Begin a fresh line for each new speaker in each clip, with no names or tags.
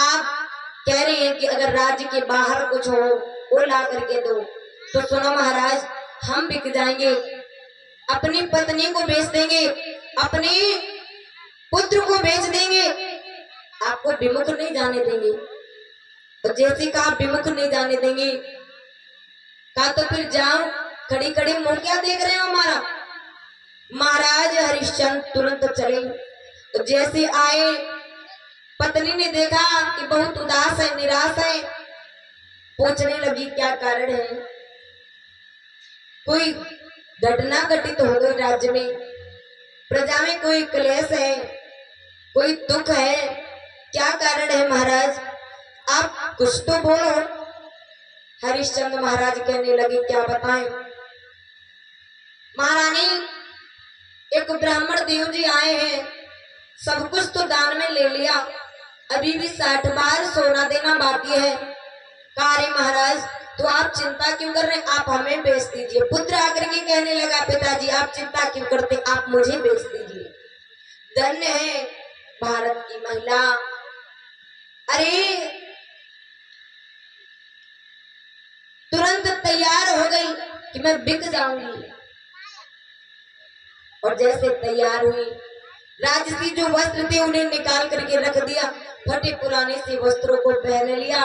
आप कह रहे हैं कि अगर राज्य के बाहर कुछ हो वो ला करके दो, तो सुनो महाराज, हम बिक जाएंगे, अपनी पत्नी को बेच देंगे, अपने पुत्र को बेच देंगे, आपको विमुख नहीं जाने देंगे। तो जैसे कहा विमुख नहीं जाने देंगे, कहा तो फिर जाओ, खड़ी खड़ी मुंह क्या देख रहे हो हमारा। महाराज हरिश्चंद्र तुरंत चले। तो जैसे आए, पत्नी ने देखा कि बहुत उदास है, निराश है, पूछने लगी क्या कारण है, कोई घटना घटित हो गई राज्य में, प्रजा में कोई क्लेश है, कोई दुख है, क्या कारण है महाराज, आप कुछ तो बोलो। हरिश्चंद्र महाराज कहने लगे क्या बताएं महारानी, एक ब्राह्मण देव जी आए हैं, सब कुछ तो दान में ले लिया, अभी भी 60 बार सोना देना बाकी है। कार्य महाराज तो आप चिंता क्यों कर रहे हैं, आप हमें बेच दीजिए। पुत्र आकर के कहने लगा पिताजी आप चिंता क्यों करते, आप मुझे बेच दीजिए। धन्य है भारत की महिला, अरे तुरंत तैयार हो गई कि मैं बिक जाऊंगी। और जैसे तैयार हुई, राजसी जो वस्त्र थे उन्हें निकाल करके रख दिया, फटे पुराने से वस्त्रों को पहन लिया।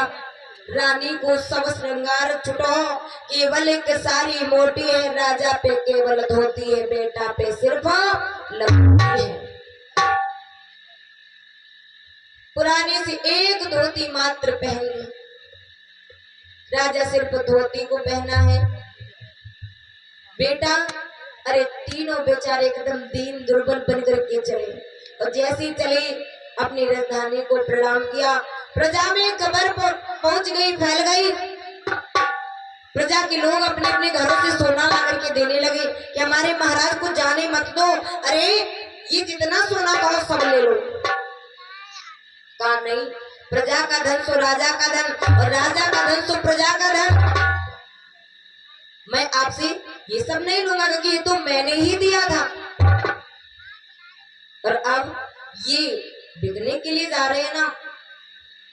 रानी को सब श्रृंगार छुटो, केवल एक सारी मोटी है, राजा पे केवल धोती है, बेटा पे सिर्फ लंबी है। पुराने से एक धोती मात्र पहन ली, राजा सिर्फ धोती को पहना है। बेटा, अरे तीनों बेचारे एकदम दीन दुर्बल बन करके चले। और जैसे ही चले, अपनी राजधानी को प्रणाम किया। प्रजा में खबर पहुंच गई, फैल गई। प्रजा के लोग अपने अपने घरों से सोना ला करके देने लगे कि हमारे महाराज को जाने मत दो, अरे ये जितना सोना कहो सब ले लो। कहा नहीं, प्रजा का धन सो राजा का धन, और राजा का धन सो प्रजा का धन। मैं आपसे ये सब नहीं लूंगा क्योंकि ये तो मैंने ही दिया था, और अब ये बिकने के लिए जा रहे हैं ना,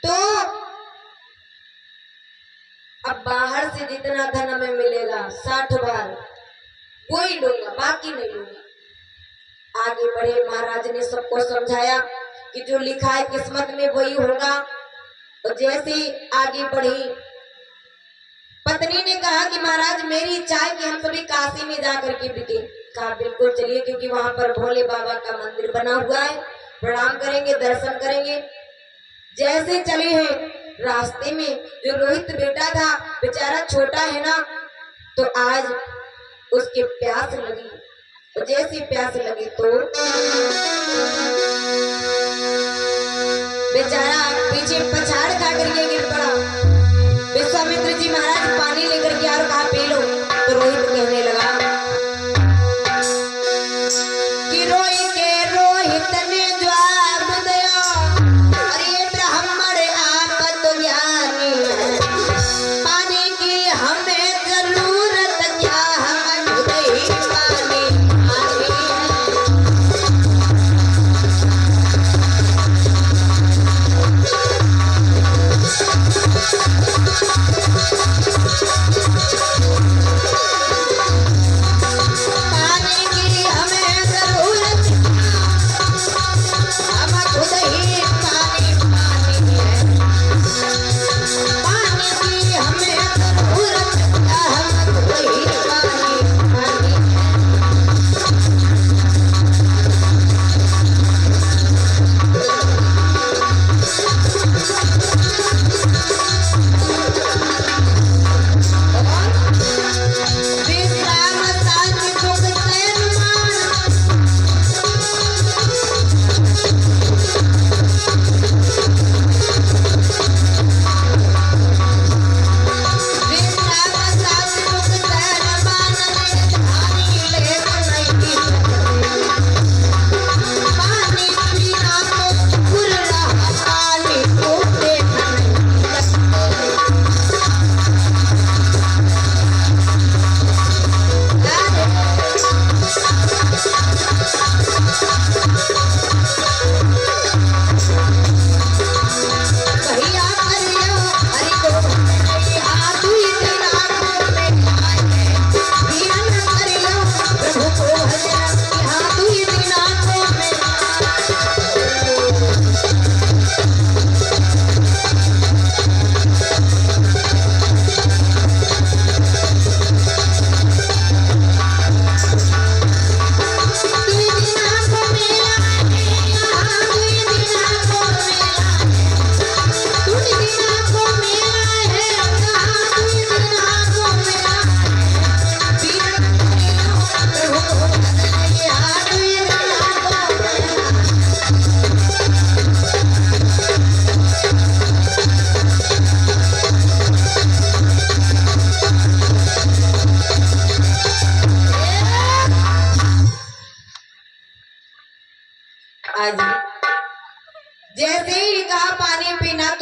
तो अब बाहर से जितना धन हमें मिलेगा 60 बार वो ही लूंगा, बाकी नहीं लूंगा। आगे बढ़े, महाराज ने सबको समझाया कि जो लिखा है किस्मत में वही होगा। और जैसे आगे बढ़ी, पत्नी ने कहा कि महाराज मेरी इच्छा है कि हम सभी काशी में जाकर के बिके। कहा बिल्कुल चलिए, क्योंकि वहां पर भोले बाबा का मंदिर बना हुआ है, प्रणाम करेंगे, दर्शन करेंगे। जैसे चले हैं, रास्ते में जो रोहित बेटा था, बेचारा छोटा है ना, तो आज उसके प्यास लगी। और जैसी प्यास लगी तो बेचारा पीछे पछाड़ खा करके गिर पड़ा। विश्वामित्र जी महाराज पानी लेकर के और कहा पी लो। तो रोहित कहने लगा कि रोई के रोहित ने जवाब दिया, अरे ब्राह्मण आप तो ज्ञानी है, पानी की हमें जरूरत क्या, हम खुद ही पानी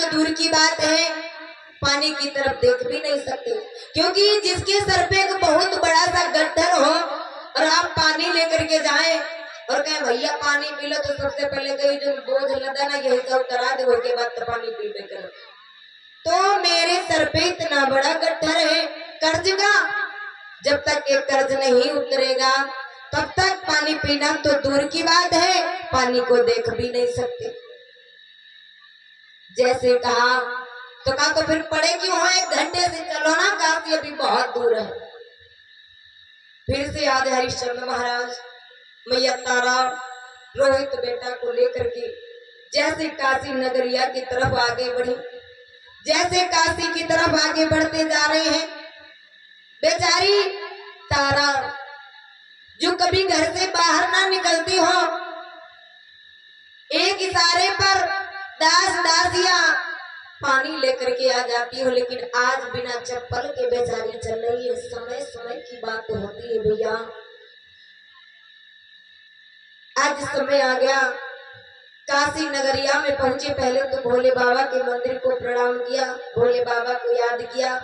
तो दूर की बात है, पानी की तरफ देख भी नहीं सकते, क्योंकि जिसके सर पे एक बहुत बड़ा सा गड्ढर हो और आप पानी लेकर के जाएं और कहें भैया पानी पी लो, तो सबसे पहले कहीं जो बोझ लदा ना यही का उतरा दे, उसके बाद तो पानी पी पे करो। तो मेरे सर पे इतना बड़ा गड्ढर है कर्ज का, जब तक ये कर्ज नहीं उतरेगा तब तक पानी पीना तो दूर की बात है, पानी को देख भी नहीं सकते। जैसे कहा तो कहा तो फिर पड़े क्यों हो, 1 घंटे से चलो ना, काशी अभी बहुत दूर है। फिर से आज हरिश्चंद्र महाराज मैया तारा रोहित बेटा को लेकर के जैसे काशी नगरिया की तरफ आगे बढ़ी, जैसे काशी की तरफ आगे बढ़ते जा रहे हैं, बेचारी तारा जो कभी घर से बाहर ना निकलती हो, एक इशारे पर दास दासिया पानी लेकर के आ जाती हो, लेकिन आज बिना चप्पल के बेचारी चल रही है। समय समय की बात तो होती है भैया। आज समय आ गया, काशी नगरिया में पहुंचे, पहले तो भोले बाबा के मंदिर को प्रणाम किया, भोले बाबा को याद किया,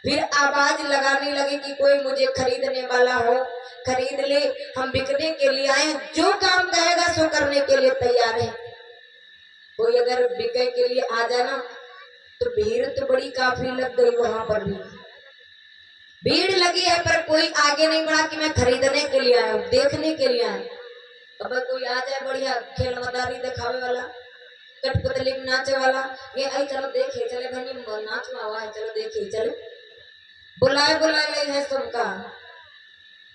फिर आवाज लगाने लगे कि कोई मुझे खरीदने वाला हो खरीद ले, हम बिकने के लिए आए, जो काम कहेगा सो करने के लिए तैयार है। कोई अगर बिके के लिए आ जाना तो भीड़ तो बड़ी काफी लग गई, वहां पर भी भीड़ लगी है, पर कोई आगे नहीं बढ़ा कि मैं खरीदने के लिए आया हूँ, देखने के लिए आया। अब कोई आ जाए बढ़िया खेल मदारी दिखावे वाला, कठपुतली नाचे वाला, ये आई चलो देखे चले भाई नाच हुआ है, चलो देखे चले, बुलाए बुलाए है सबका।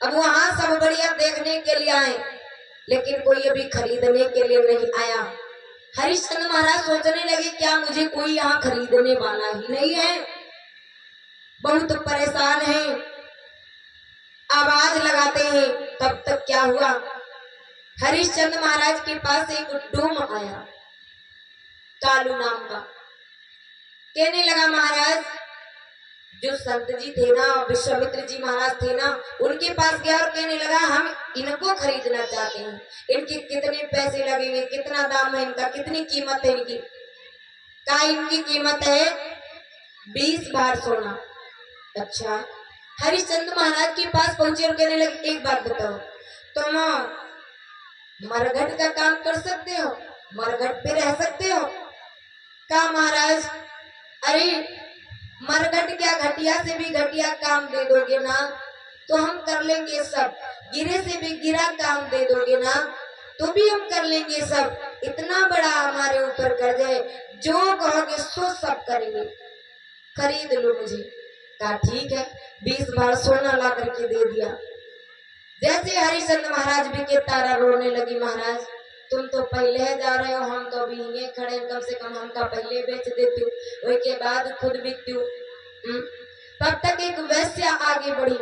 अब वहां सब बढ़िया देखने के लिए आए, लेकिन कोई अभी खरीदने के लिए नहीं आया। हरिश्चंद्र महाराज सोचने लगे क्या मुझे कोई यहाँ खरीदने वाला ही नहीं है, बहुत परेशान है, आवाज लगाते हैं। तब तक क्या हुआ, हरिश्चंद्र महाराज के पास एक डूम आया, कालू नाम का। कहने लगा महाराज, जो संत जी थे ना, विश्वामित्र जी महाराज थे ना, उनके पास गया और कहने लगा हम इनको खरीदना चाहते हैं, इनके कितने पैसे लगेंगे, कितना दाम है इनका, कितनी कीमत है इनकी। का इनकी कीमत है 20 बार सोना। अच्छा, हरिश्चंद्र महाराज के पास पहुंचे और कहने लगे एक बात बताओ, तुम मरघट का काम कर सकते हो, मरघट पे रह सकते हो? का महाराज, अरे मरघट क्या, घटिया से भी घटिया काम दे दोगे ना तो हम कर लेंगे सब, गिरे से भी गिरा काम दे दोगे ना तो भी हम कर लेंगे सब, इतना बड़ा हमारे ऊपर कर्ज है, जो कहोगे सो सब करेंगे, खरीद लो मुझे। कहा ठीक है, 20 बार सोना ला करके दे दिया। जैसे हरिश्चंद्र महाराज भी के तारा रोने लगी, महाराज तुम तो पहले जा रहे हो, हम तो अभी यहीं खड़े, कम से कम हमका पहले बेच देती हूँ, उसके बाद खुद बिकती हूँ। तब तक एक वैश्या आगे बढ़ी,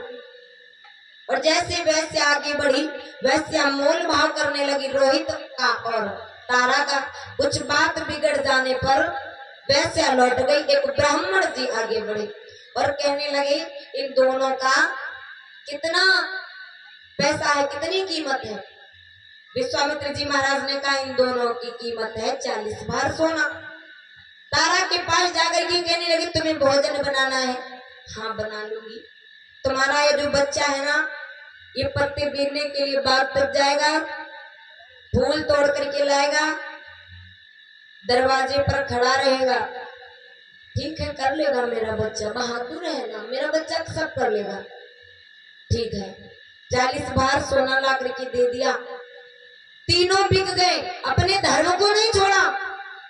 और जैसे वैश्या आगे बढ़ी, वैश्या मोल भाव करने लगी रोहित का और तारा का। कुछ बात बिगड़ जाने पर वैश्या लौट गई, एक ब्राह्मण जी आगे बढ़े और कहने लगे इन दोनों का कितना पैसा है, कितनी कीमत है? विश्वामित्र जी महाराज ने कहा इन दोनों की कीमत है 40 बार सोना। तारा के पास जाकर के कहने लगी तुम्हें भोजन बनाना है? हाँ बना लूंगी। तुम्हारा ये जो बच्चा है ना, ये पत्ते बीनने के लिए बाग तक जाएगा, फूल तोड़ करके लाएगा, दरवाजे पर खड़ा रहेगा। ठीक है, कर लेगा मेरा बच्चा, बहादुर है ना, मेरा बच्चा सब कर लेगा। ठीक है, 40 बार सोना ला करके दे दिया। तीनों बिक गए, अपने धर्म को नहीं छोड़ा।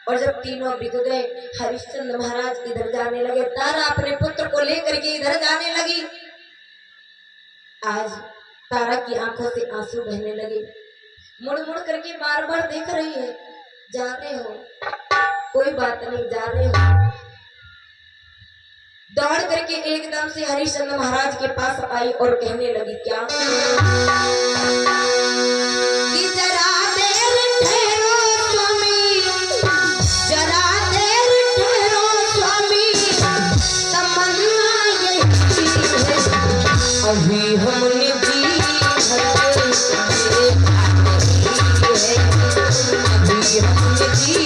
और जब तीनों बिक गए, हरिश्चंद्र महाराज इधर जाने लगे, तारा अपने पुत्र को लेकर के इधर जाने लगी। आज तारा की आंखों से आंसू बहने लगे, मुड़ मुड़ करके बार बार देख रही है। जा रहे हो? कोई बात नहीं, जा रहे हो। दौड़ करके एकदम से हरिश्चंद्र महाराज के पास आई और कहने लगी क्या कि जरा देर ठहरो स्वामी, जरा देर ठहरो स्वामी, तमन्ना यही है अभी हमने जी अभी हमने जी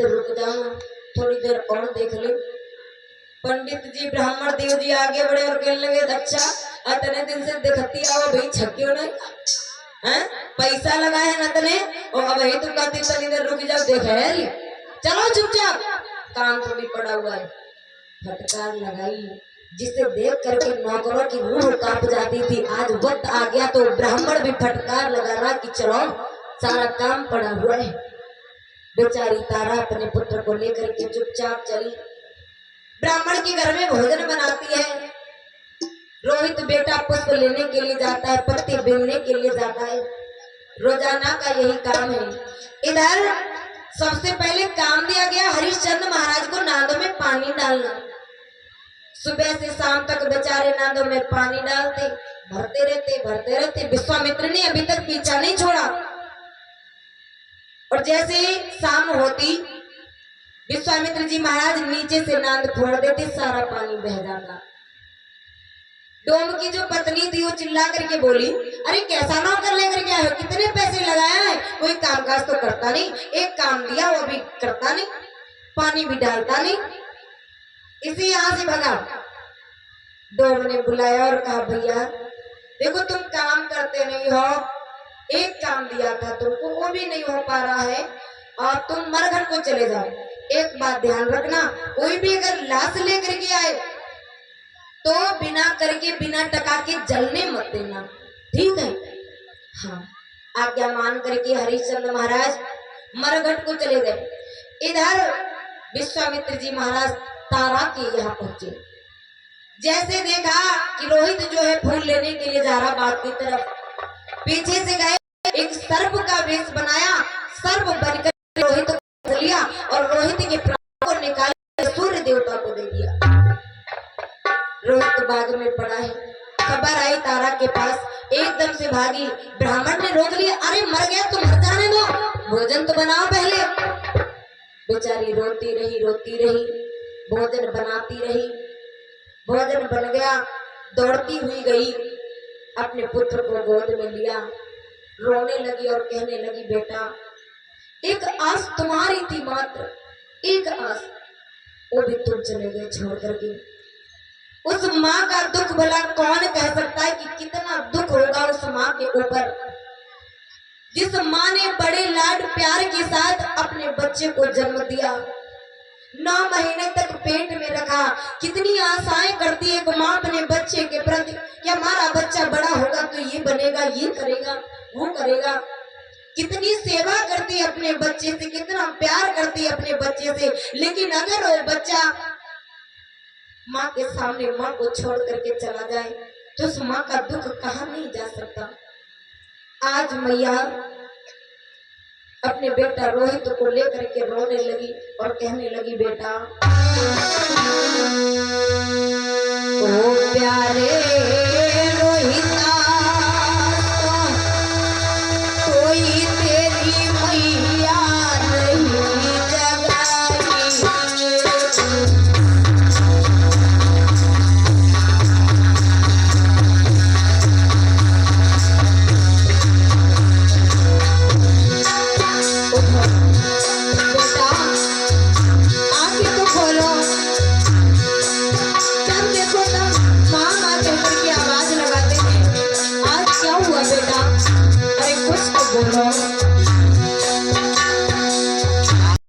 रुक जाऊंगा, थोड़ी देर और देख ले। पंडित जी ब्राह्मण देव जी आगे बढ़े और कहने लगे अच्छा अतने दिन से देखती आओ भाई छक्क्यों नहीं हैं, पैसा लगाए न तने और अब ही तुम कहती तनी देर रुक जाओ देख है, चलो चुपचाप, काम तो भी पड़ा हुआ है। फटकार लगाई जिसे देख करके नौकरों की रूह कांप जाती थी। आज वक्त आ गया तो ब्राह्मण भी फटकार लगा रहा कि चलो सारा काम पड़ा हुआ है। बेचारी तारा अपने पुत्र को लेकर के चुपचाप चली, ब्राह्मण के घर में भोजन बनाती है। रोहित बेटा पुष्प लेने के लिए जाता है, पत्ती बीनने के लिए जाता है, रोजाना का यही काम है। इधर सबसे पहले काम दिया गया हरिश्चंद्र महाराज को नादों में पानी डालना। सुबह से शाम तक बेचारे नादों में पानी डालते, भरते रहते। विश्वामित्र ने अभी तक पीछा नहीं छोड़ा और जैसे शाम होती विश्वामित्र जी महाराज नीचे से नाद फोड़ देते, सारा पानी बह जाता। डोम की जो पत्नी थी वो चिल्ला करके बोली अरे कैसा नौकर लेकर के आए हो, कितने पैसे लगाए हैं, कोई कामकाज तो करता नहीं, एक काम दिया वो भी करता नहीं, पानी भी डालता नहीं, इसी यहाँ से भगा। डोम ने बुलाया और कहा भैया देखो तुम काम करते नहीं हो, एक काम दिया था तुमको वो भी नहीं हो पा रहा है और तुम मरघट को चले जाओ। एक बात ध्यान रखना, कोई भी अगर लाश लेकर के आए तो बिना करके बिना टका के जलने मत देना, ठीक है? हाँ, आज्ञा मान करके हरिश्चंद्र महाराज मरघट को चले गए। इधर विश्वामित्र जी महाराज तारा के यहाँ पहुंचे। जैसे देखा कि रोहित जो है फूल लेने के लिए जा रहा बाग की तरफ, पीछे से गए एक सर्प का वेश बनाया, सर्प बनकर रोहित को लिया और रोहित के प्राण को निकाल सूर्य देवता को दे दिया। रोहित बाग में पड़ा है, खबर आई तारा के पास, एकदम से भागी। ब्राह्मण ने रोक लिया, अरे मर गया तो मर जाने दो, भोजन तो बनाओ पहले। बेचारी रोती रही, भोजन बनाती रही, भोजन बन गया, दौड़ती हुई गई, अपने पुत्र को गोद में लिया, रोने लगी और कहने लगी बेटा एक आस तुम्हारी थी, मात्र एक आस, वो भी तुम चले गए छोड़ करके। उस माँ का दुख भला कौन कह सकता है कि कितना दुख होगा उस माँ के ऊपर, जिस माँ ने बड़े लाड प्यार के साथ अपने बच्चे को जन्म दिया, 9 महीने तक पेट में रखा, कितनी आशाएं करती है एक माँ अपने बच्चे के प्रति कि हमारा बच्चा बड़ा होगा तो ये बनेगा, ये करेगा, वो करेगा, कितनी सेवा करती है अपने बच्चे से, कितना प्यार करती है अपने बच्चे से। लेकिन अगर वो बच्चा माँ के सामने माँ को छोड़ करके चला जाए तो उस माँ का दुख कहाँ नहीं जा सकता। आज मैया अपने बेटा रोहित को लेकर के रोने लगी और कहने लगी बेटा ओ प्यारे